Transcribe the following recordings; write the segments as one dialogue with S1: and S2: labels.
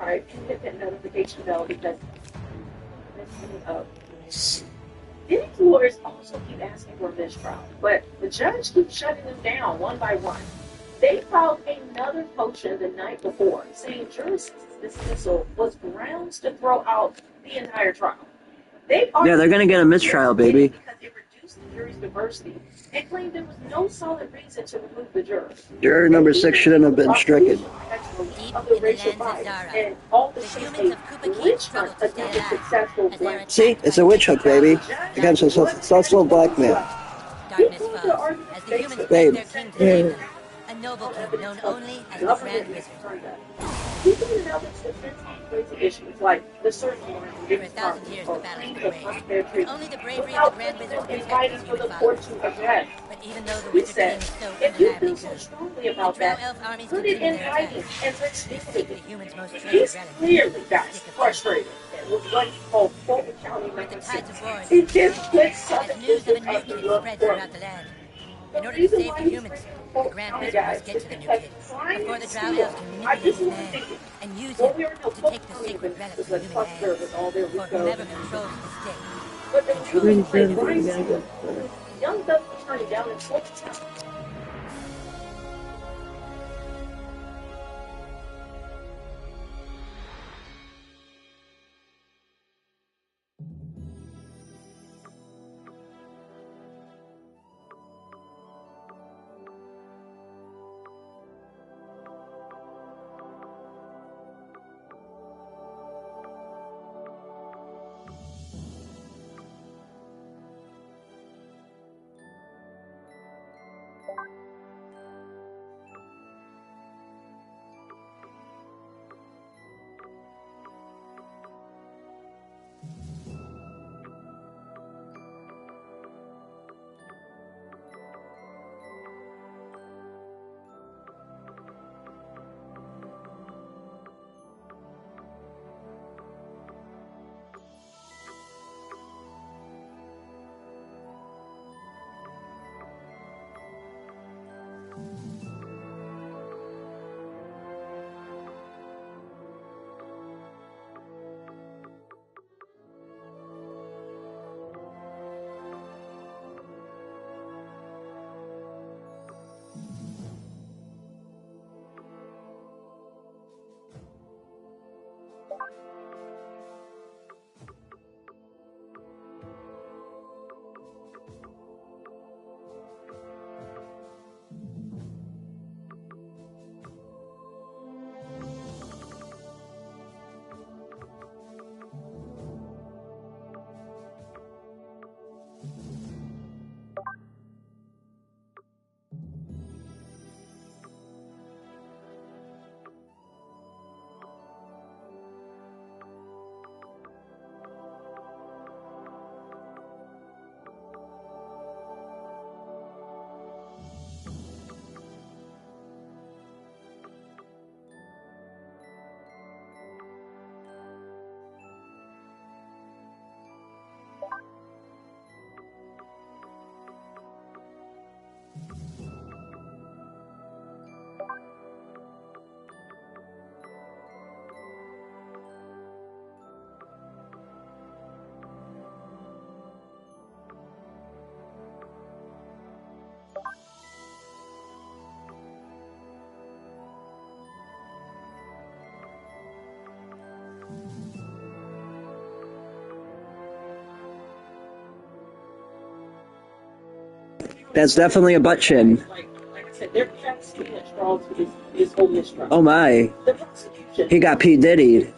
S1: subscribe and hit that notification bell because Diddy's lawyers also keep asking for a mistrial, but the judge keeps shutting them down one by one. They filed another motion the night before, saying jury's dismissal was grounds to throw out the entire trial.
S2: Yeah, they're gonna get a mistrial, baby.
S1: Because it reduced the jury's diversity and claimed there was no solid reason to remove the juror.
S2: Juror number 6 shouldn't have been stricken.
S1: Of the racial bias and all the humans a witch hunt against a successful black.
S2: See, it's a witch hunt, baby, against a successful black man.
S3: Darkness falls as the humans
S2: Babe.
S3: take their king to safety. A noble king known only as the Grand Wizard.
S1: People in Melvin's defense on crazy issues like the search warrant
S3: For 1,000 years, the battle has been waged. Only the bravery of the Grand Wizard protects
S1: for the
S3: human
S1: court
S3: followers.
S1: to address.
S3: But even though the
S1: He
S3: Wizard King
S1: said,
S3: is so
S1: if you feel
S3: undeniably
S1: so
S3: good,
S1: strongly
S3: the
S1: about
S3: Drow
S1: that,
S3: Elf armies
S1: put it
S3: continue
S1: in
S3: their
S1: hiding
S3: attacks.
S1: and let's
S3: Take
S1: speak
S3: the
S1: it.
S3: humans' most treasured
S1: He's
S3: relic,
S1: clearly
S3: the
S1: got
S3: stick of
S1: frustrated with what he called Fulton County
S3: With the
S1: number
S3: tides
S1: 6.
S3: of war
S1: He just put
S3: as
S1: Southern
S3: news of a
S1: District of
S3: new
S1: New
S3: kid
S1: York
S3: spreads
S1: court.
S3: throughout the land.
S1: The
S3: In order to
S1: reason
S3: save
S1: why
S3: the
S1: he's
S3: humans,
S1: bringing
S3: the
S1: Fulton
S3: Grand
S1: County
S3: Wizard
S1: guys
S3: must get
S1: is
S3: to the new
S1: because
S3: kid
S1: crime
S3: before the
S1: is
S3: Drow
S1: still.
S3: Elves can
S1: I
S3: manipulate
S1: just
S3: his
S1: want to
S3: land
S1: think it.
S3: and use
S1: Well,
S3: him
S1: we already know
S3: to
S1: Fulton
S3: take the
S1: County
S3: sacred
S1: is
S3: relic
S1: a
S3: from human
S1: cluster
S3: hands.
S1: with all their
S3: For
S1: Rico.
S3: whomever controls the stick
S1: But the
S3: controls
S1: truth
S3: the
S1: is that
S3: planet.
S1: crime still. Young Doug attorney down in Fulton County.
S2: That's definitely a butt chin.
S1: Like I said, they're casting at straws for this whole mistrial.
S2: Oh my.
S1: The prosecution.
S2: He got P. Diddy'd.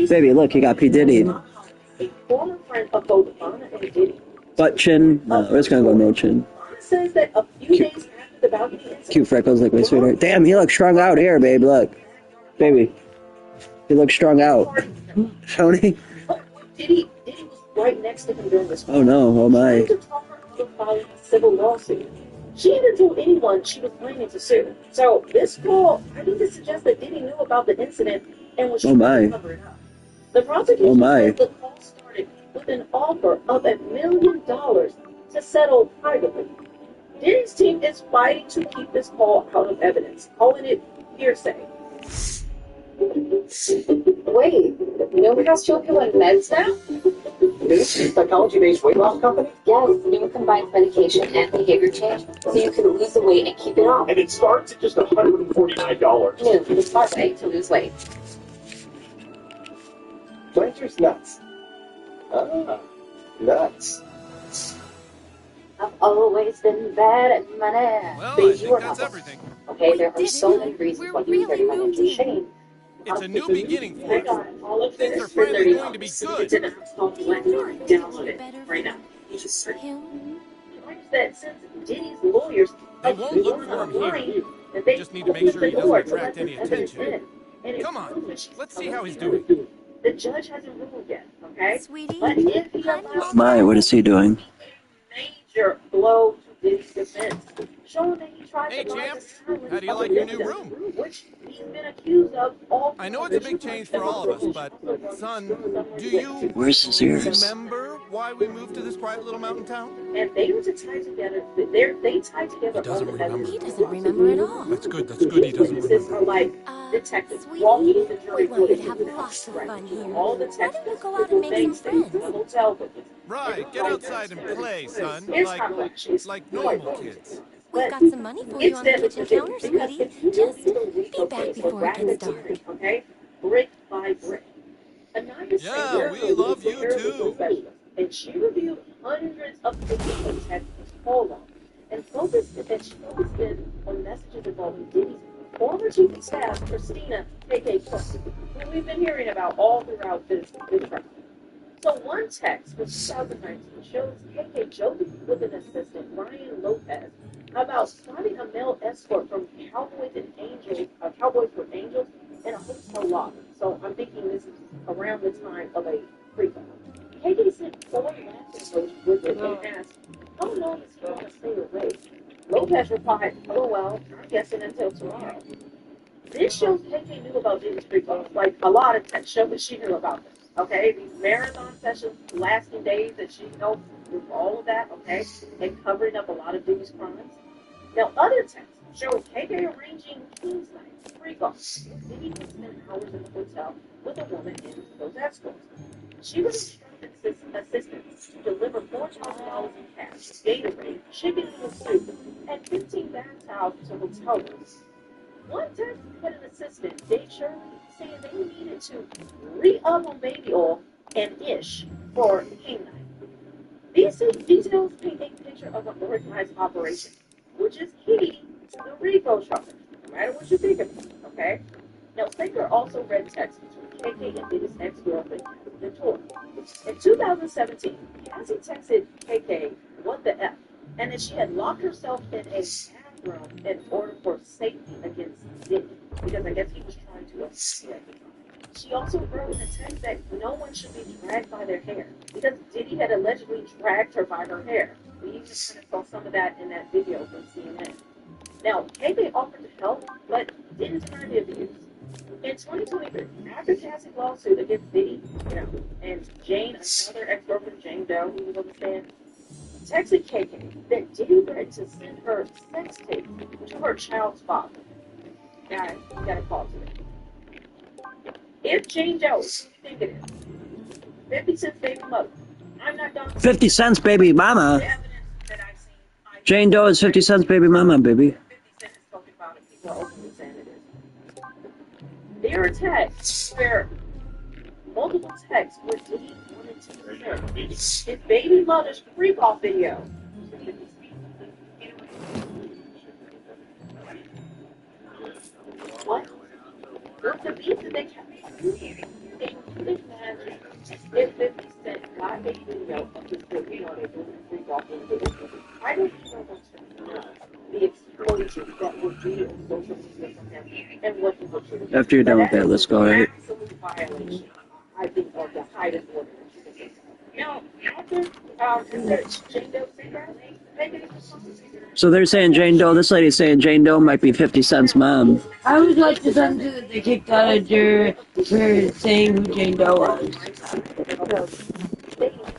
S2: Baby, look, he got P. Diddy'd.
S1: A former friend of both Anna and Diddy.
S2: Butt chin? No, we're just gonna go no chin.
S1: Says that a few days after the balcony incident.
S2: Cute freckles like my sweetheart. Damn, he looks strung out here, babe. Look. Baby. He looks strung out. Tony?
S1: Diddy was right next to him during this.
S2: Oh no, oh my.
S1: To talk her into filing a civil lawsuit. She hadn't told anyone she was planning to sue. So this call, I think, to suggest that Diddy knew about the incident and was trying to cover it up. The prosecution said the call started with an offer of $1 million to settle privately. Diddy's team is fighting to keep this call out of evidence, calling it hearsay. New has children and meds now?
S4: This is psychology-based weight loss company?
S1: Yes, New combines medication and behavior change, so you can lose the weight and keep it off.
S4: And it starts at just $149.
S1: New, the smart way to lose weight.
S4: Planter's nuts. Ah, nuts.
S1: I've always been bad at money.
S5: Well,
S1: Babe,
S5: I
S1: you
S5: think
S1: are
S5: that's
S1: not.
S5: everything.
S1: Okay, there are
S3: did
S1: so
S3: it.
S1: many reasons
S3: We're
S1: why you
S3: really
S1: carry
S3: moved
S1: financial
S3: in.
S1: shame.
S5: It's a new beginning for us.
S1: All of
S5: Things
S1: this
S5: are
S1: for
S5: finally
S1: $30.
S5: going to be
S1: It's
S5: good.
S1: an app called
S3: Do you
S1: Black
S3: really
S1: Card.
S3: think it's
S1: Download it
S3: better
S1: right
S3: for
S1: now. You just search.
S3: him?
S1: That since Diddy's lawyers
S5: They won't look for him here.
S1: that they
S5: Just need to make sure he
S1: opened the door
S5: doesn't
S1: to
S5: attract
S1: let
S5: any
S1: this evidence
S5: attention.
S1: in. And it
S5: Come on,
S1: proves that she's
S5: let's see
S1: telling
S5: how he's
S1: the truth.
S5: doing.
S1: The judge hasn't ruled yet, okay?
S3: Sweetie,
S1: But if he
S3: honey.
S1: allows
S2: My, what is he doing?
S1: major blow to Diddy's defense, showing that he tried
S5: Hey,
S1: to lie
S5: champ.
S1: to silence
S5: How do you
S1: of
S5: like
S1: the
S5: your new
S1: evidence,
S5: room?
S1: which he's been accused of all
S5: I know it's a big change for all of us, but, son, do you
S2: Where's his ears?
S5: remember why we moved to this quiet little mountain town?
S1: and they were to tie together. They tied together.
S5: He doesn't
S1: all the evidence.
S3: He doesn't remember at all.
S5: That's good he doesn't
S1: Witnesses
S5: remember.
S1: are like detectives
S3: Sweetie,
S1: walking the jury
S3: we want you to
S1: footage
S3: have
S1: into the
S3: lots of
S1: house,
S3: fun
S1: right?
S3: here.
S1: All the
S3: Why
S1: text
S3: don't you go out and make some friends?
S1: the hotel footage.
S5: Right, get outside and play, son.
S1: It's complex.
S5: Like normal kids.
S3: We've got some money for you on the kitchen counter, sweetie. Just be back before it gets dark.
S1: Okay, brick by brick. Anonymous
S5: Yeah, we love you too.
S1: And she reviewed hundreds of pages of text hold on, and focused in on messages involving Diddy's former chief of staff, Christina KK Cook, who we've been hearing about all throughout this trial. So one text from 2019 shows KK joking with an assistant, Ryan Lopez, about spotting a male escort from Cowboys for Angels in a hotel lobby. So I'm thinking this is around the time of a pre-film. KK sent 4 messages with it and asked, how long is he going to stay away? Lopez replied, oh well, I'm guessing until tomorrow. This shows KK knew about Diddy's free calls. Like a lot of text show that she knew about this. Okay, these marathon sessions lasting days that she helped with all of that, okay, and covering up a lot of Diddy's crimes. Now other texts show KK arranging King's night, free calls. Diddy would spend hours in the hotel with a woman and those escorts. She would instruct assistants to deliver $4,000 in cash, Gatorade, chicken noodle soup, and 15 bath towels to hotel rooms. One text had an assistant, Dave Shirley, saying they needed to re-up on baby oil and ish for King Night. These details paint a picture of an organized operation, which is key to the RICO charge, no matter what you think of it, okay? Now, Sager also read texts between KK and Diddy's ex-girlfriend, Victoria. In 2017, Cassie texted KK, what the F, and that she had locked herself in a bathroom in order for safety against Diddy, because I guess he was trying to escape. She also wrote in a text that no one should be dragged by their hair, because Diddy had allegedly dragged her by her hair. We even kind of saw some of that in that video from CNN. Now, KK offered to help, but didn't deny the abuse. In 2023, after Cassie's lawsuit against Diddy, and Jane, another ex-girlfriend, Jane Doe, who was on the stand, texted KK that Diddy threatened to send her sex tape to her child's father. Guys, you gotta pause it. If Jane Doe, who do you think it is? 50 Cent's baby mother. I'm not done.
S2: 50 cents, baby mama.
S1: The evidence that I've seen,
S2: Jane Doe is 50 cents, baby mama, baby.
S1: 50 Cent is spoken about and people are openly saying it is. There are texts where multiple texts where Diddy wanted to send his baby mother's freak-off video. What? What's the beef that they kept? Can you imagine if 50 Cent got a video of this video they doing a freak-off video? I don't know the explosion that would be on social media from him and what he would do.
S2: After you're done with that, let's go, alright?
S1: Absolute violation, I think, of the highest order. Now, after Jane Doe said that,
S2: So they're saying Jane Doe, this lady's saying Jane Doe might be 50 Cent's mom.
S6: I would like to send that they kicked out of jury for saying who Jane Doe was.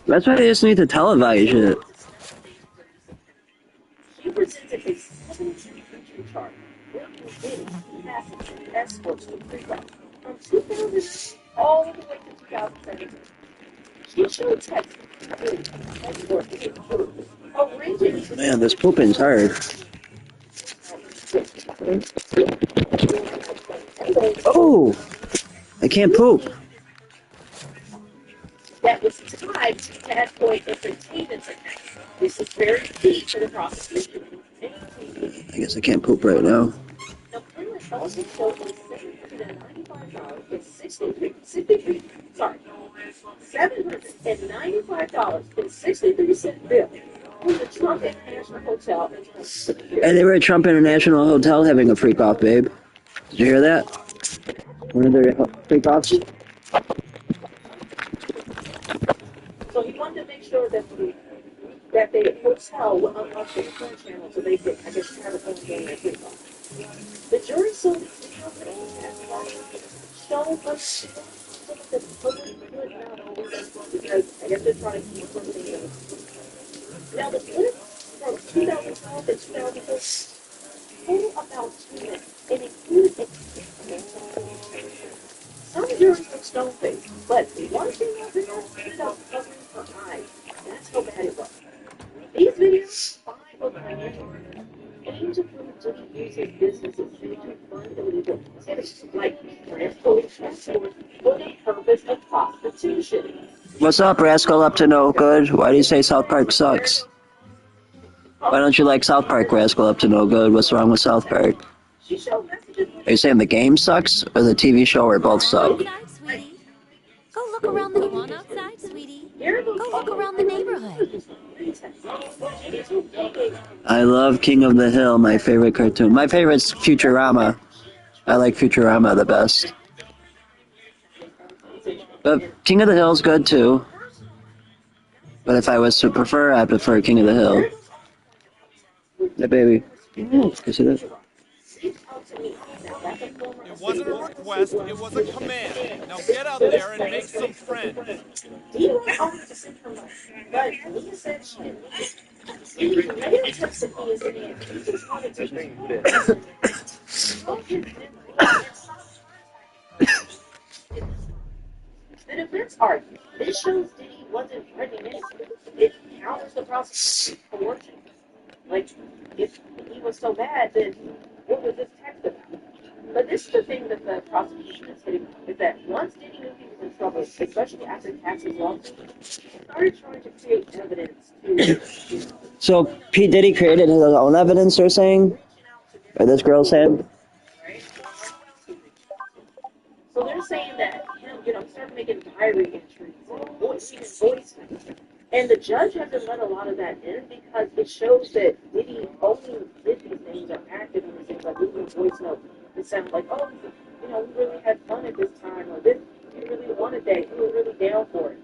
S2: That's why they just need to televise it.
S1: She presented a 17th century chart linking Diddy, passengers, escorts to freak off from 2000 all the way to initial text originated.
S2: Man, this pooping's hard. Oh! I can't poop.
S1: That was tied to Bad Boy Entertainment's account. This is very key for the prosecution.
S2: I guess I can't poop right now.
S1: Now, Finland also showed a $795 and 795 bill from the Trump International Hotel.
S2: And they were at Trump International Hotel having a freak off, babe. Did you hear that? One of their freak offs?
S1: So he wanted to make sure that the hotel would unlock the phone channel so they could, I guess, have a phone game at freak off. The jury saw the show us the public could not always because I guess they're trying to keep something else. Now the clip from 2012 to 2014 total about 2 minutes and included some jurors were stone-faced, but one female juror ended up covering her eyes. That's how bad it was. These videos, 5 of my aim to prove Jimmy used his business to fund illegal activities like transporting transport for the purpose of prostitution.
S2: What's up, Rascal Up to No Good? Why do you say South Park sucks? Why don't you like South Park, Rascal Up to No Good? What's wrong with South Park? Are you saying the game sucks or the TV show or both suck?
S3: Outside, sweetie. Go look around the. Go on outside, sweetie. Go look around the neighborhood.
S2: I love King of the Hill, my favorite cartoon. My favorite's Futurama. I like Futurama the best. But King of the Hill's good too. But if I was to prefer, I'd prefer King of the Hill. Yeah, baby. You see that?
S5: It wasn't a request, it was a command. Now get out there and make some friends.
S1: Dina offered to send her money, but Leah said she didn't need it. Later texted me and said he just wanted to The defense argued this shows Diddy wasn't threatening anything. It counters the prosecution's coercion. Like, if he was so bad, then what was this text about? But this is the thing that the prosecution is hitting on, is that once Diddy knew he was in trouble, especially after Tax's lawsuit, he started trying to create evidence to...
S2: So P. Diddy created his own evidence, they're saying? Or this girl said?
S1: So they're saying that, start making diary entries and voice notes. And the judge hasn't let a lot of that in because it shows that Diddy only did these things or acted on these things, like leaving voice notes. It sounds like, oh, we really had fun at this time, or this, we really wanted that, we were really down for it.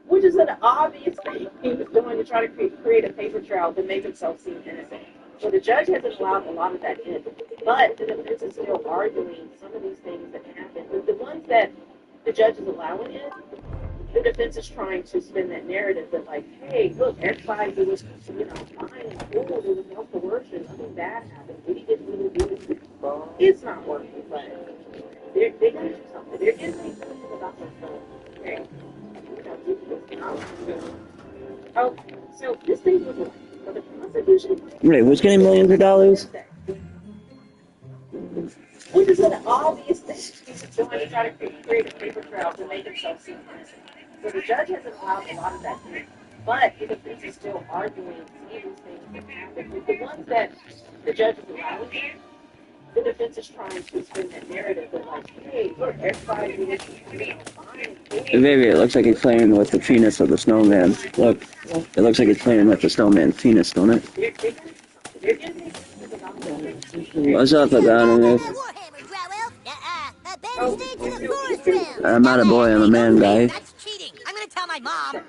S1: Which is an obvious thing he was doing to try to create a paper trail to make himself seem innocent. So the judge hasn't allowed a lot of that in. But the defense is still arguing some of these things that happened. But the ones that the judge is allowing in, the defense is trying to spin that narrative that, like, hey, look, everybody was, fine and cool, there was no coercion, nothing bad happened. He didn't really do anything. It's not working, but they're going to do something. They're getting something about themselves. Okay. Oh, so this thing was like, for the prosecution.
S2: Wait, who's getting millions of dollars?
S1: Which is an obvious thing. He's trying to create a paper trail to make himself seem innocent. So the judge hasn't allowed a lot of that in. But the defense is still arguing some of these things that happened. With the ones that the judge is allowing in, the defense is trying to spin that narrative that, like, hey, look, everybody was fine.
S2: Baby, it looks like he's playing with the penis of the snowman. Look, it looks like he's playing with the snowman's penis, don't it? What's up, Adonis? I'm not a boy, I'm a man, guy.
S7: That's cheating. I'm gonna tell my mom.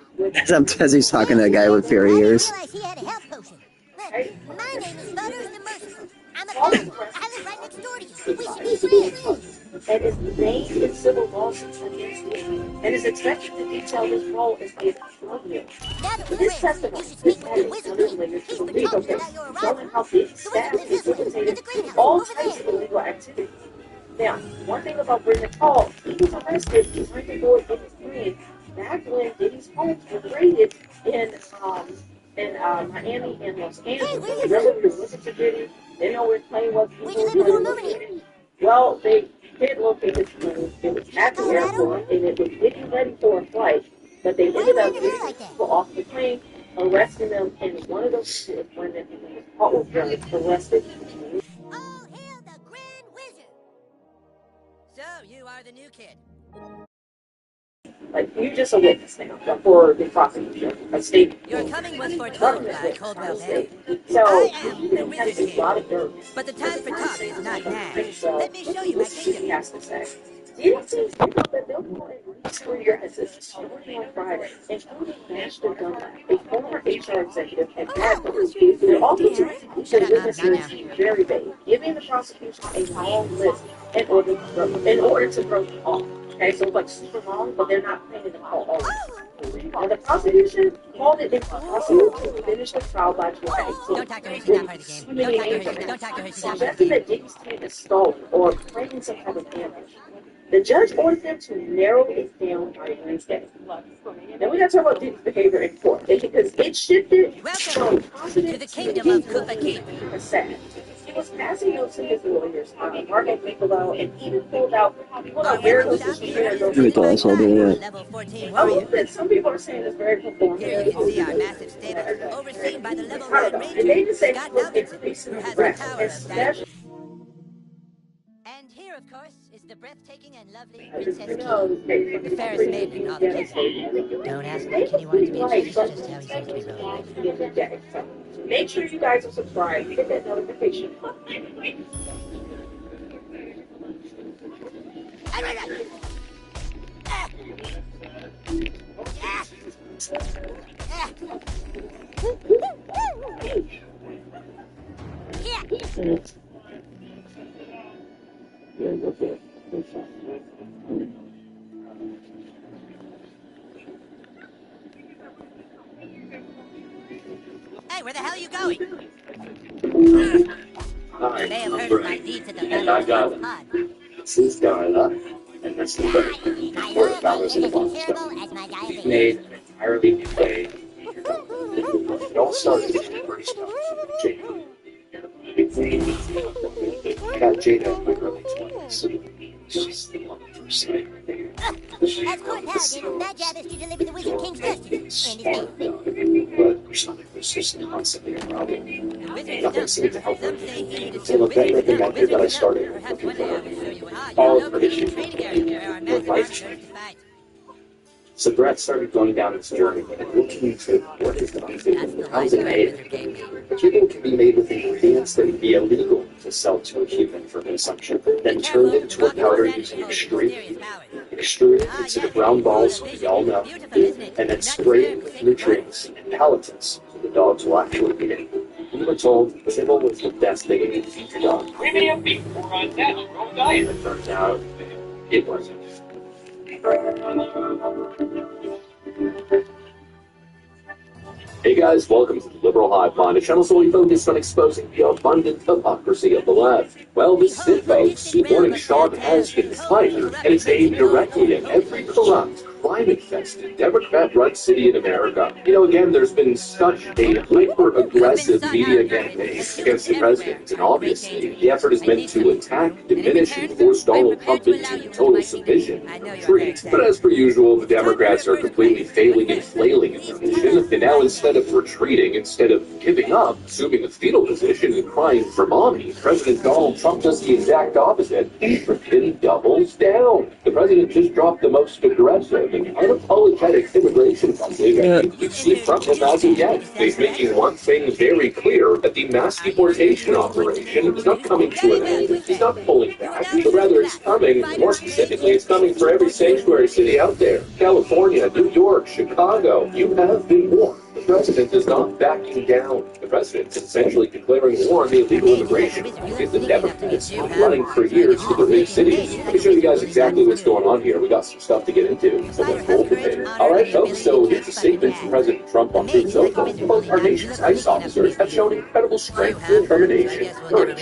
S2: As he's talking to a guy with fairy ears.
S7: I didn't realize he had a health potion. Look, my name is Butters the Merciful. I'm a pastor. I live right next door to you. We should be friends.
S1: And is named in civil lawsuits against him, and is expected to detail his role as the drug dealer. This testimony is added another layer to the legal case, showing how big staff facilitated all types of illegal activities. Now, one thing about Brendan Paul, he was arrested trying to board in his plane back when Diddy's homes were raided in Miami and Los Angeles.
S7: where you
S1: Remember we were looking for Diddy? They know where his plane was.
S7: Where'd you live before moving here?
S1: Well, they did locate his plane. It was at the
S7: Colorado?
S1: airport, and it was getting ready for a flight. But they
S7: Why
S1: ended
S7: you
S1: up
S7: hanging out
S1: getting
S7: like that?
S1: people off the plane, arresting them, and one of those people when they was caught with drugs, arrested.
S7: All hail the Grand Wizard! So, you are the new kid.
S1: Like, you're just a witness now for the prosecution, a state.
S8: Your coming was foretold by Coldwell Banner.
S1: So,
S8: I am the
S1: he has
S8: Wizard
S1: a lot of
S8: King,
S1: dirt.
S8: but the time for talk is not now.
S1: So,
S8: Let me show you my
S1: this is what he
S8: kingdom.
S1: has to say. It seems that they'll go and restore your assistance starting on Friday, including Master Dunlap, a former HR executive at Advocate. They're also trying to keep their witnesses very vague, giving the prosecution a long list in order to throw them off. Okay, so like super long, but they're not paying them all. And the prosecution called it impossible to finish the trial by July 18th.
S8: Don't talk to her, she's not part of the game. Don't talk to her, don't talk to her, she's not part of the
S1: Suggesting
S8: game.
S1: that Diddy's team is stolen or planning some type of damage. The judge ordered them to narrow it down by Wednesday. Then we got to talk about Diddy's behavior in court because it shifted
S8: Welcome
S1: from positive
S8: to the kingdom of Koopa King.
S1: to sad. He was passing notes to his lawyers, Mark and Nicolau, and even pulled out very close to
S8: Level 14
S1: a
S8: warrior.
S1: little bit. Some people are saying it's very performative.
S8: Here you can see our massive stable, overseen by the level 9
S1: And they
S8: ranger,
S1: just say
S8: Scott
S1: he was
S8: Nelson,
S1: increasing
S8: who
S1: the
S8: has the
S1: threat,
S8: power of
S1: especially.
S8: And here, of course, is the breathtaking and lovely
S1: You
S8: Princess
S1: know,
S8: King, the fairest maiden in all the kingdom. Don't ask why Kenny wanted to be introduced, just how he seems to be rolling right now.
S1: Make sure you guys are subscribed. Hit that notification.
S8: Hey, where the hell are you going?
S4: Hi,
S8: You may have
S4: I'm
S8: heard of my
S4: Brian.
S8: deeds at the
S4: And I got
S8: Valley Pod.
S4: This is Darla, and this is Bernie.
S7: My
S4: We're
S7: loyalty
S4: founders
S7: is
S4: of
S7: as
S4: the Box
S7: incurable as my
S4: We've
S7: diabetes.
S4: made an entirely new way. It all started with the first time Jada. I got Jada in my early 20s. She's the love at first sight.
S7: As court paladin, my job is to deliver the Wizard King's justice and his gift.
S4: But her stomach was just constantly a problem. Nothing seemed to help her. Until a vendor demanded that I started looking for her. All of her issues were life-changing. So Brett started going down this journey and looking to what is done. How's it made? People can be made with ingredients that would be illegal to sell to a human for consumption, then turned into a powder using extruded into the brown balls we all know, and then sprayed with nutrients and palatants so the dogs will actually eat it. We were told Sybil was the best thing you could feed your dog.
S9: Premium beef or a natural diet.
S4: And it turns out it wasn't. Hey guys, welcome to the Liberal Hive Mind, a channel solely focused on exposing the abundant hypocrisy of the left. Well, this is it, folks. The warning shot has been fired, and it's aimed directly at every corrupt, crime-infested, Democrat-run city in America. You know, again, there's been such a hyper-aggressive media campaign against the president, and obviously, the effort is meant to attack, diminish, and force Donald Trump into total submission and retreat. But as per usual, the Democrats are completely failing and flailing in their mission, and now instead of retreating, instead of giving up, assuming the fetal position and crying for mommy, President Donald Trump does the exact opposite. He freaking doubles down. The president just dropped the most aggressive and unapologetic immigration message we've seen from him as of yet. He's making one thing very clear, that the mass deportation operation is not coming to an end. He's not pulling back, but rather it's coming, more specifically, it's coming for every sanctuary city out there. California, New York, Chicago, you have been warned. The president is not backing down. The president is essentially declaring war on the illegal immigration because the Democrats have been running for years for the big cities. Let me show you guys exactly what's going on here. We got some stuff to get into, so let's roll the tape. Alright folks, so here's a statement from President Trump on Truth Social. Quote, our nation's ICE officers have shown incredible strength and determination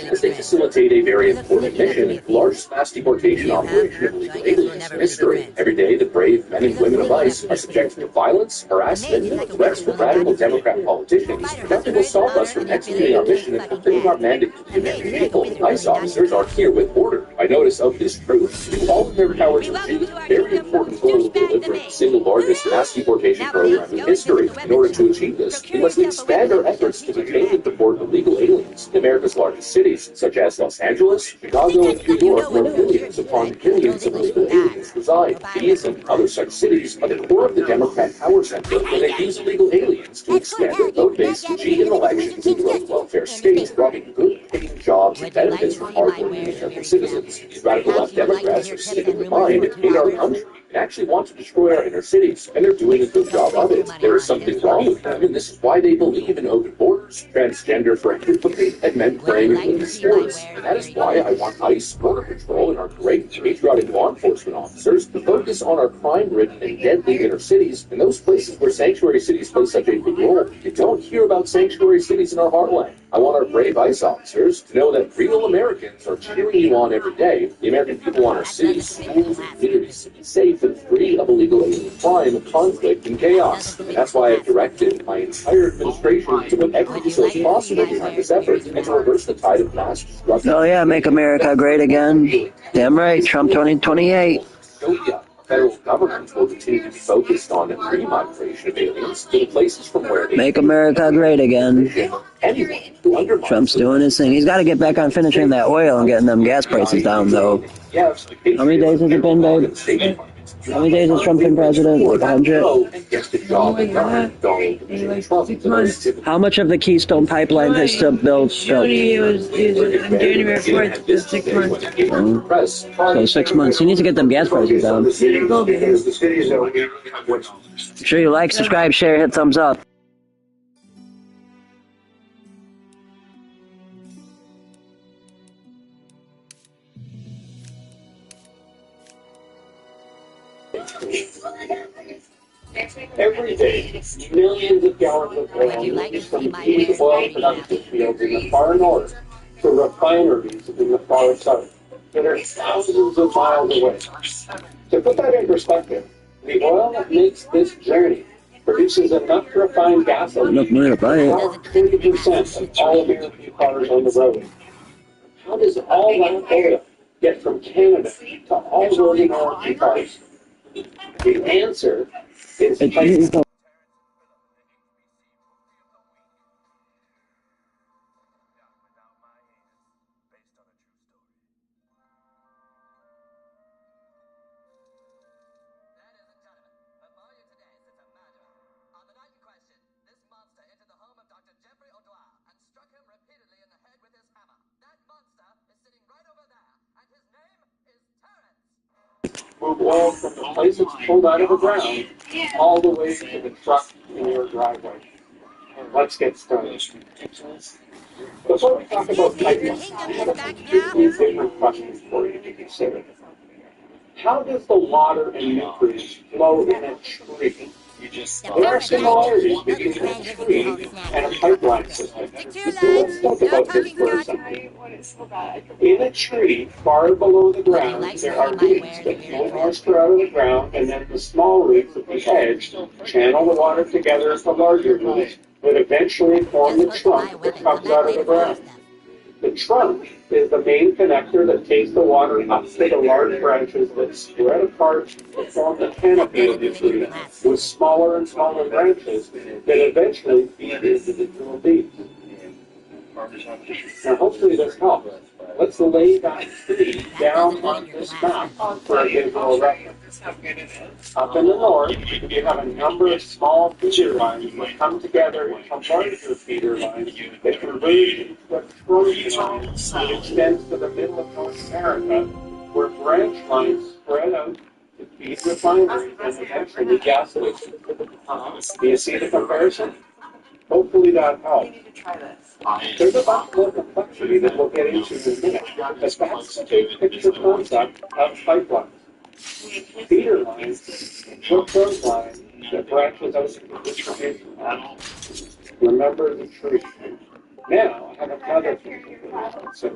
S4: as they facilitate a very important mission, the largest mass deportation operation of illegal aliens in history. Every day, the brave men and women of ICE are subjected to violence, harassment, and threats from radical Democrat politicians. Nothing will stop us from executing our mission and fulfilling our mandate to the American people. ICE officers are here with order. By notice of this truth, to do all in their power to achieve the very important goal of delivering the single largest mass deportation program in history. In order to achieve this, we must expand our efforts to detain and deport illegal aliens in America's largest cities, such as Los Angeles, Chicago, and New York, where millions upon millions of illegal aliens reside. These and other such cities are the core of the Democrat power center, where they use illegal aliens to expand their vote base, to cheat in elections, and grow welfare states, robbing good-paying jobs and benefits from hard-working American citizens. These radical left Democrats are sick of the mind and hate our country and actually want to destroy our inner cities, and they're doing a good job of it. There is something wrong with them, and this is why they believe in open borders, transgender for everybody, and men praying in women's sports. And that is why I want ICE, Border Patrol, and our great patriotic law enforcement officers to focus on our crime-ridden and deadly inner cities and those places where sanctuary cities play such a big role. You don't hear about sanctuary cities in our heartland. I want our brave ICE officers to know that real Americans are cheering you on every day. The American people want our cities, schools, and communities to be safe and free of illegal alien crime, conflict, and chaos. And that's why I've directed my entire administration to put every resource possible behind this effort and to reverse the tide of mass destruction.
S2: Oh yeah, make America great again. Damn right, Trump 2028.
S4: Federal government will continue to be focused on the re-migration of aliens to the places from where they
S2: make America great again.
S4: Anyone who undermines
S2: Trump's doing his thing. He's got to get back on finishing that oil and getting them gas prices down, though. How many days has it been, babe? How many days has Trump been president? Like 100? How much of the Keystone Pipeline has still built?
S6: It was on January 4th, just 6 months.
S2: So 6 months. He needs to get them gas prices down. Make sure you like, subscribe, share, hit thumbs up.
S9: Every day, millions of gallons of oil are used from key oil production fields in the far north to refineries in the far south that are thousands of miles away. To put that in perspective, the oil that makes this journey produces enough refined gasoline
S2: to buy it.
S9: about 30% of all American cars on the road. How does all that oil get from Canada to all those American cars? The answer is move oil from the place it's pulled out of the ground all the way to the truck in your driveway. Let's get started. Before we talk about pipelines, I have a few different questions for you to consider. How does the water and nutrients flow in a tree? There are similarities between a tree and a pipeline system. Let's talk about this for a second. In a tree, far below the ground, there are roots that pull moisture out of the ground, and then the small roots at the edge channel the water together as the larger roots that eventually form the trunk that comes out of the ground. The trunk is the main connector that takes the water up to the large branches that spread apart to form the canopy of the tree, with smaller and smaller branches that eventually feed into the individual leaves. Now, hopefully this helps. Let's lay that tree down on this map for a visual reference. Up in the north, you have a number of small feeder lines that come together into larger feeder lines that converge into a trolley line that extends to the middle of North America, where branch lines spread out to feed refineries and eventually gasoline. Do you see the comparison? Hopefully hopefully that helps. There's a lot more complexity that we'll get into in a minute, but that's the big picture concept of pipelines. Feeder lines, hook those lines that branches out to the distribution line. Remember the tree. Now, I have another thing to consider.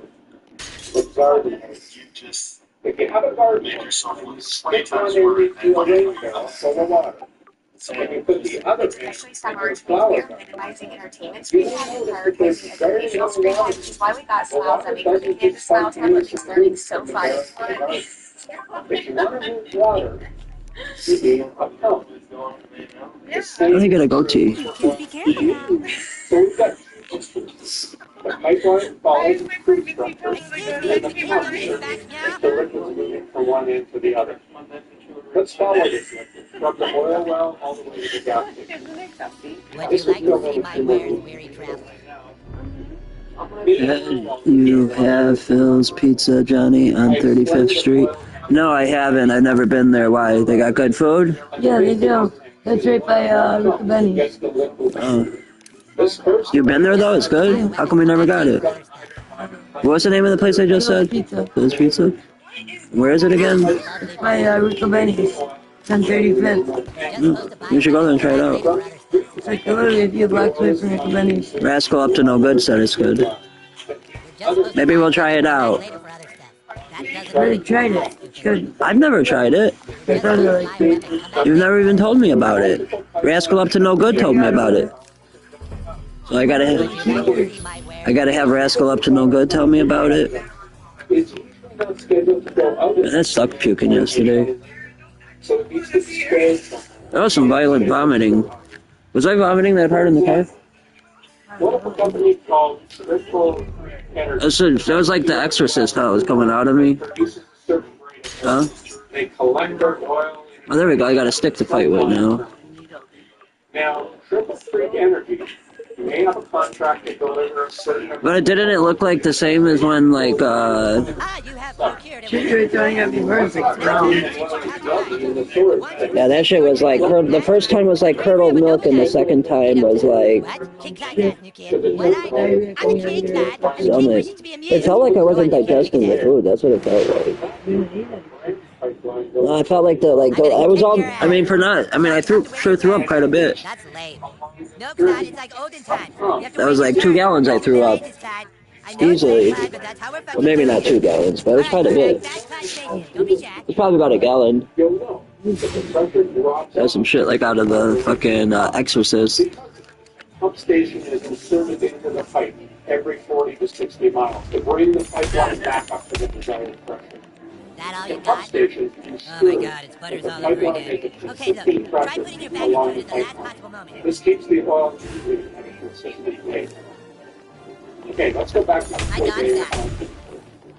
S9: The garden hose. If you have a garden hose, and you stick one into a rain barrel full of water, and you put the other end in a flower bed, you will notice that there's very little water. The water doesn't just spontaneously move from the barrel to the garden. If you want to move water, you need a pump.
S2: I think I got a goatee.
S3: You kids be careful now.
S9: So we've got two systems. The pipeline follows the tree structure,
S8: Excuse me,
S9: and
S8: is
S9: the
S8: the king
S9: pump
S8: gonna be back now?
S9: the liquids moving from one end to the other. Let's follow this liquid from the oil well all the way to the gas station.
S8: Would you like to see my wares, weary traveler?
S2: You have Phil's Pizza, Johnny, on 35th Street? No, I haven't. I've never been there. Why? They got good food?
S6: Yeah, they do. That's right by Rick Benny's.
S2: Oh. You've been there, though? It's good? How come we never got it? What's the name of the place I just said?
S6: Pizza.
S2: Phil's Pizza? Where is it again?
S6: By Rick Benny's. On 35th.
S2: You should go there and try it out.
S6: It's like literally a few blocks away from Rick Benny's.
S2: Rascal Up to No Good said it's good. Maybe we'll try it out.
S6: I already tried it. It's good.
S2: I've never tried it.
S6: My brother liked it.
S2: You've never even told me about it. Rascal Up to No Good told me about it. So I gotta have Rascal Up to No Good tell me about it. That sucked puking yesterday. There was some violent vomiting. Was I vomiting that hard in the car? That was like The Exorcist, how it was coming out of me. Huh? Oh, there we go. I got a stick to fight with now.
S9: Now, Triple Creek Energy, you may have a contract to deliver a certain...
S2: But didn't it look like the same as when, like,
S8: You have procured
S6: You're throwing up your perfect round.
S2: Yeah, that shit was like, the first time was like curdled milk, and the second time was like,
S8: What? Kick that ass, new kid. What? I'm a king, lad. The king
S2: stomach.
S8: wishes to be amused.
S2: It felt like I wasn't digesting the food, that's what it felt like. No, I felt like I was all, I sure threw up quite a bit.
S8: That's lame. No, Clyde, it's like olden times.
S2: That was like 2 gallons I threw up. Easily. Well, maybe not 2 gallons, but it was quite a bit. It's probably about a gallon. That's some shit like out of the fucking Exorcist.
S9: Pump station is inserted into the pipe every 40 to 60 miles to bring the pipeline back up to the desired pressure.
S8: That all you
S9: The pump
S8: got?
S9: station
S8: Oh my god, it's butters all over again. Okay, look, try putting your back into it at the last possible moment.
S9: This keeps the oil moving at a consistent rate. Okay, let's go back to
S8: I dodged that.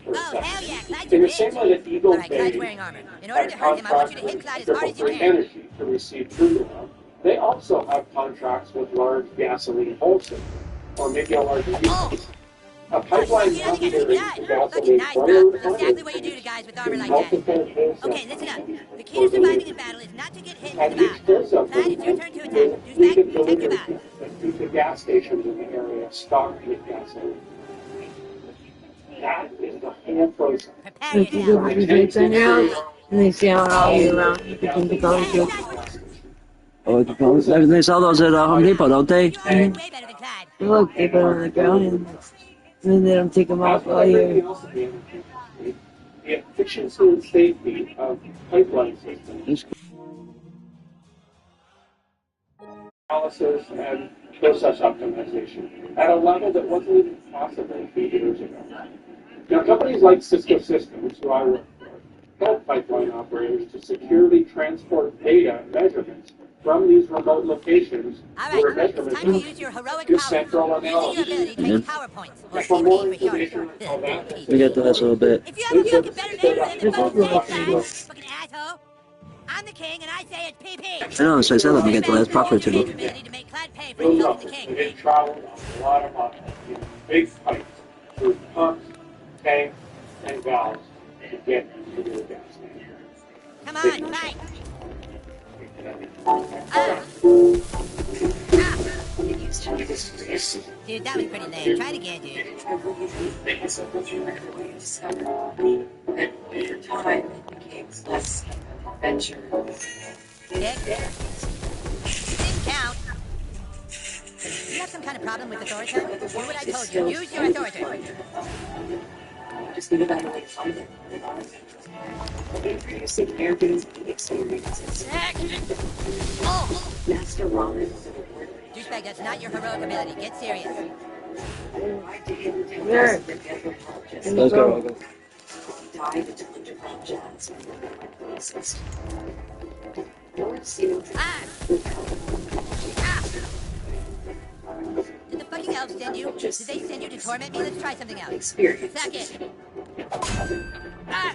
S8: Oh, hell yeah, Clyde's a
S9: in the same way that
S8: bitch.
S9: Eagle
S8: Alright, Clyde's wearing armor. In order to hurt him, I want you to hit Clyde as hard as you can.
S9: Energy to receive true oil. They also have contracts with large gasoline wholesalers, or maybe a larger retail. A pipeline
S8: I think I
S9: operator
S8: see
S9: is
S8: that. Look,
S9: gasoline
S8: nice,
S9: runner
S8: bro. That's exactly what you do to guys with armor like that. Okay, listen up. The key to surviving in battle is not to get hit in the back. Clyde, it's your turn to attack. Use back, protect your back.
S9: Due to gas stations in the area stocked with gasoline. That is the whole process.
S8: Prepare
S6: If you go
S8: yourself.
S6: put your drinks on your house, and they stay out all year round, you can be going to.
S2: Oh, they sell those at Home Depot, don't they?
S8: You are way better than Clyde.
S6: Look, they put them on the ground, and then they don't take them off all year.
S9: The efficiency and safety of pipeline systems, analysis and process optimization at a level that wasn't even possible a few years ago. Now, companies like Cisco Systems, who I work for, help pipeline operators to securely transport data and measurements from these remote locations
S8: Alright,
S9: where
S8: it's
S9: measurements
S8: time to use your heroic
S9: to
S8: power.
S9: central
S8: Using your
S9: analysis.
S8: ability to make PowerPoints, or
S9: For more
S8: CP for
S9: information
S8: short.
S9: on that,
S2: We get to this a little bit.
S8: If you have a fucking better name for them than fucking Clyde, fucking asshole. I'm the king, and I say it's PP.
S2: I know, so I said let me get the last buck or two.
S8: Ability to make Clyde pay for
S9: those
S8: insulting the
S9: numbers,
S8: king.
S9: they traveled a lot of miles in big pipes through pumps, tanks, and valves to get to the gas station.
S8: Come on, fight. Ah. Dude, that was pretty lame. Try it again, dude. Dick? Didn't count. You have some kind of problem with authority? Do what I told you. Use your authority.
S1: Just need a better way to find it. Introducing Airbnb experiences.
S8: Oh!
S1: Master Ramen.
S8: Douchebag, that's not your heroic ability. Get serious.
S6: There.
S2: Let's go.
S8: Ah! Did the fucking elves send you? Did they send you to torment me? Let's try something else. Suck it. Ah!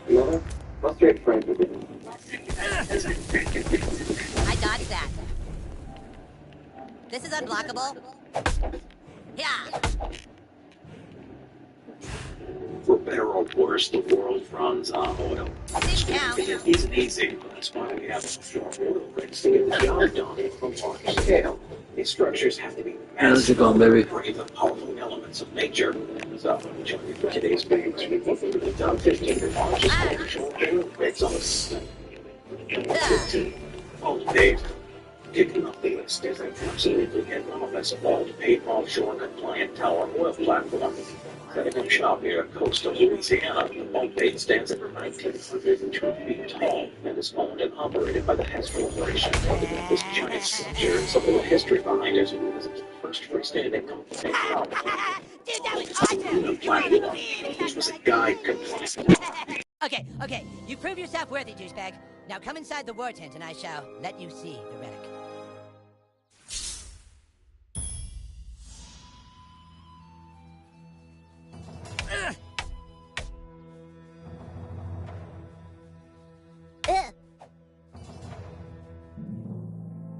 S9: Mother, what's your friend?
S8: I dodged that. This is unblockable. Yeah.
S4: For better or worse, the world runs on oil.
S8: Didn't count.
S4: It isn't easy, but that's why we have offshore oil rigs to get the job done from large scale. These structures have to be
S2: How's it going, baby?
S4: bring the powerful elements of nature. So, join me for today's video. We go through the top 15 largest offshore oil rigs on the planet. 15 old days. Kicking off the list is a absolutely enormous all-paid offshore compliant tower oil platform. Setting up shop here at coastal Louisiana, the boat bait stands at 1,902 feet tall and is owned and operated by the Hess Corporation. This giant structure has a little history behind it, as it's the first freestanding company.
S8: Dude, that was awesome!
S4: Which was a guide compliant.
S8: Okay, okay. You prove yourself worthy, douchebag. Now come inside the war tent and I shall let you see the relic.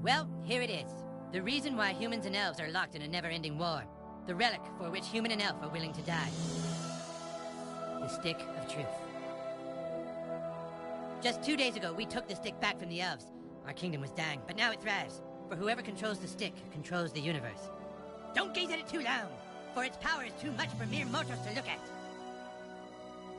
S8: Well, here it is. The reason why humans and elves are locked in a never-ending war. The relic for which human and elf are willing to die. The Stick of Truth. Just 2 days ago, we took the stick back from the elves. Our kingdom was dying, but now it thrives. For whoever controls the stick controls the universe. Don't gaze at it too long, for its power is too much for mere mortals to look at.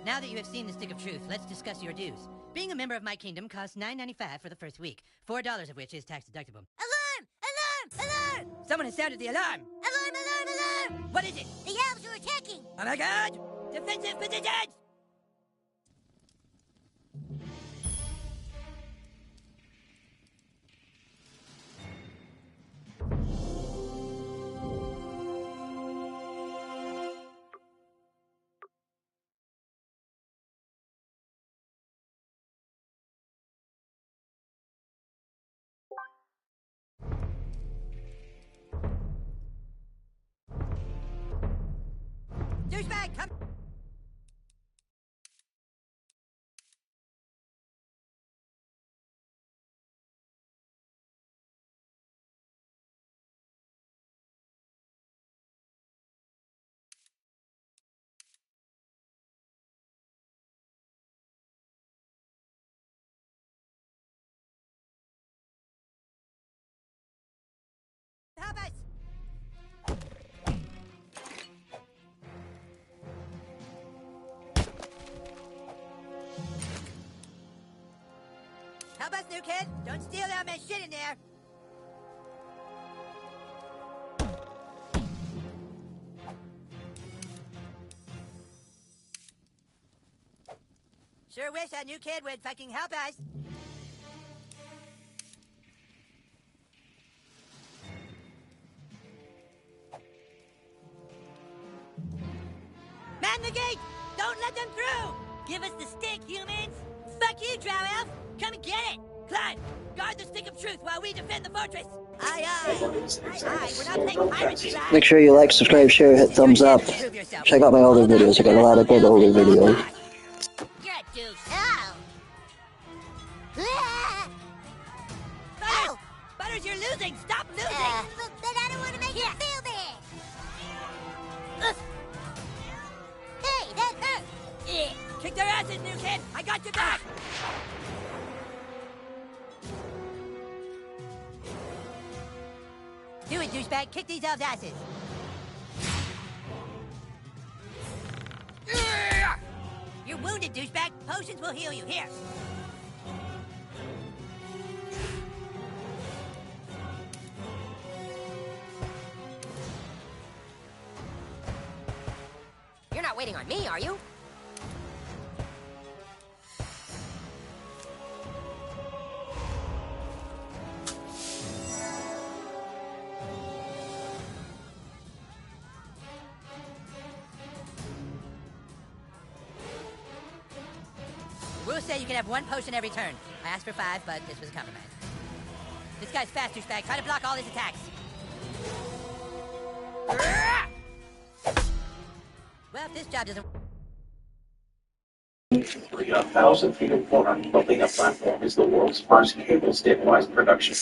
S8: Now that you have seen the Stick of Truth, let's discuss your dues. Being a member of my kingdom costs $9.95 for the first week, $4 of which is tax deductible.
S7: Alarm! Alarm! Alarm!
S8: Someone has sounded the alarm!
S7: Alarm! Alarm! Alarm!
S8: What is it?
S7: The elves are attacking!
S8: Oh my god! Defensive positions! Douchebag, come! Help us! Help us, new kid! Don't steal all my shit in there! Sure wish that new kid would fucking help us. Man the gate! Don't let them through! Give us the stick, humans! Fuck you, Drow Elf! Come and get it! Clyde, guard the Stick of Truth while we defend the fortress! Aye, aye! Aye, aye! We're not playing pirates, Clyde!
S2: Make sure you like, subscribe, share, hit thumbs up. Check out my older videos. I got a lot of good older videos.
S7: You're a douche. Oh! Ah!
S8: Butters! Butters, you're losing! Stop losing!
S7: But I don't want to make you feel bad! Hey, that hurt!
S8: Kick their asses, new kid! I got your back! douchebag. Kick these elves' asses. You're wounded, douchebag. Potions will heal you. Here.
S7: You're not waiting on me, are you?
S8: Rules say you can have 1 potion every turn. I asked for 5, but this was a compromise. This guy's fast, douchebag. Try to block all his attacks. Well, if this job doesn't...
S9: 3,000 feet of water, building a platform is the world's first cable stabilized production.